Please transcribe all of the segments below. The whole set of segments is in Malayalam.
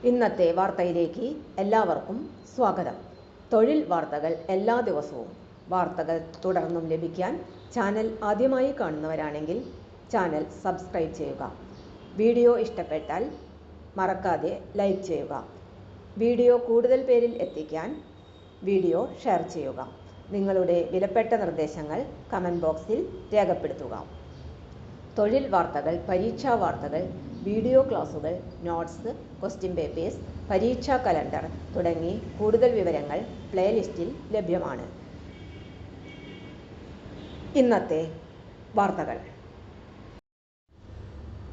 ഇന്നത്തെ വാർത്തയിലേക്ക് എല്ലാവർക്കും സ്വാഗതം. തൊഴിൽ വാർത്തകൾ എല്ലാ ദിവസവും വാർത്തകൾ തുടർന്നും ലഭിക്കാൻ ചാനൽ ആദ്യമായി കാണുന്നവരാണെങ്കിൽ ചാനൽ സബ്സ്ക്രൈബ് ചെയ്യുക. വീഡിയോ ഇഷ്ടപ്പെട്ടാൽ മറക്കാതെ ലൈക്ക് ചെയ്യുക. വീഡിയോ കൂടുതൽ പേരിൽ എത്തിക്കാൻ വീഡിയോ ഷെയർ ചെയ്യുക. നിങ്ങളുടെ വിലപ്പെട്ട നിർദ്ദേശങ്ങൾ കമൻറ്റ് ബോക്സിൽ രേഖപ്പെടുത്തുക. തൊഴിൽ വാർത്തകൾ, പരീക്ഷാ വാർത്തകൾ, വീഡിയോ ക്ലാസുകൾ, നോട്ട്സ്, ക്വസ്റ്റ്യൻ പേപ്പേഴ്സ്, പരീക്ഷാ കലണ്ടർ തുടങ്ങി കൂടുതൽ വിവരങ്ങൾ പ്ലേലിസ്റ്റിൽ ലഭ്യമാണ്. ഇന്നത്തെ വാർത്തകൾ.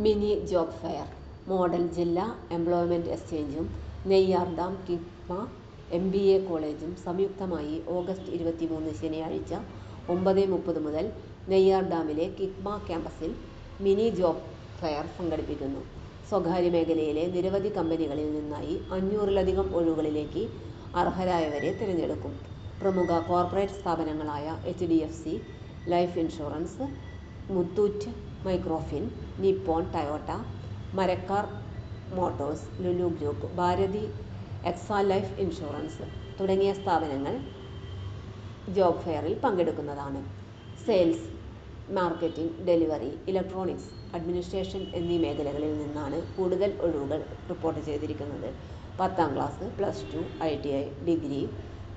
മിനി ജോബ് ഫെയർ, മോഡൽ ജില്ലാ എംപ്ലോയ്മെന്റ് എക്സ്ചേഞ്ചും നെയ്യാർ ഡാം കിഗ്മ MBA കോളേജും സംയുക്തമായി ഓഗസ്റ്റ് 23 ശനിയാഴ്ച 9:30 മുതൽ നെയ്യാർ ഡാമിലെ കിഗ്മ ക്യാമ്പസിൽ മിനി ജോബ് ഫെയർ സംഘടിപ്പിക്കുന്നു. സ്വകാര്യ മേഖലയിലെ നിരവധി കമ്പനികളിൽ നിന്നായി 500-ലധികം ഒഴിവുകളിലേക്ക് അർഹരായവരെ തിരഞ്ഞെടുക്കും. പ്രമുഖ കോർപ്പറേറ്റ് സ്ഥാപനങ്ങളായ HDFC life insurance, Muthoot Microfin, Nippon Toyota, Marakkar motors, Lulu group, Bharti Axa life insurance തുടങ്ങിയ സ്ഥാപനങ്ങൾ ജോബ് ഫെയറിൽ പങ്കെടുക്കുന്നതാണ്. Sales, marketing, delivery, electronics, administration എന്നീ മേഖലകളിൽ നിന്നാണ് കൂടുതൽ ഒഴിവുകൾ റിപ്പോർട്ട് ചെയ്തിരിക്കുന്നത്. 10ാം class, +2, ITI, degree,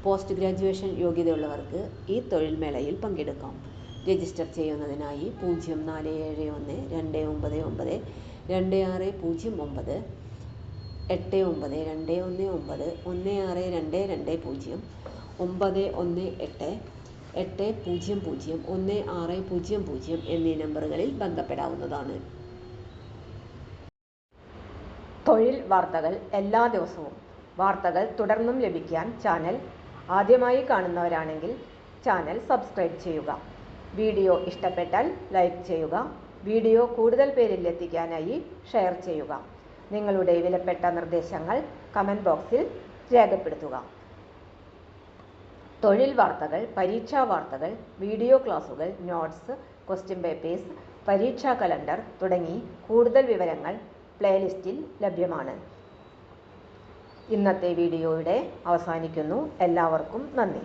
post graduation യോഗ്യതയുള്ളവർക്ക് ഈ തൊഴിൽ മേളയിൽ പങ്കെടുക്കാം. രജിസ്റ്റർ ചെയ്യുന്നതിനായി 0471 299 2609, 892119 16220, 918 800 1600 എന്നീ നമ്പറുകളിൽ ബന്ധപ്പെടാവുന്നതാണ്. തൊഴിൽ വാർത്തകൾ എല്ലാ ദിവസവും വാർത്തകൾ തുടർന്നും ലഭിക്കാൻ ചാനൽ ആദ്യമായി കാണുന്നവരാണെങ്കിൽ ചാനൽ സബ്സ്ക്രൈബ് ചെയ്യുക. വീഡിയോ ഇഷ്ടപ്പെട്ടാൽ ലൈക്ക് ചെയ്യുക. വീഡിയോ കൂടുതൽ പേരിൽ എത്തിക്കാനായി ഷെയർ ചെയ്യുക. നിങ്ങളുടെ വിലപ്പെട്ട നിർദ്ദേശങ്ങൾ കമൻറ്റ് ബോക്സിൽ രേഖപ്പെടുത്തുക. തൊഴിൽ വാർത്തകൾ, പരീക്ഷാ വാർത്തകൾ, വീഡിയോ ക്ലാസുകൾ, നോട്ട്സ്, ക്വസ്റ്റ്യൻ പേപ്പേഴ്സ്, പരീക്ഷാ കലണ്ടർ തുടങ്ങി കൂടുതൽ വിവരങ്ങൾ പ്ലേലിസ്റ്റിൽ ലഭ്യമാണ്. ഇന്നത്തെ വീഡിയോയുടെ അവസാനിക്കുന്നു. എല്ലാവർക്കും നന്ദി.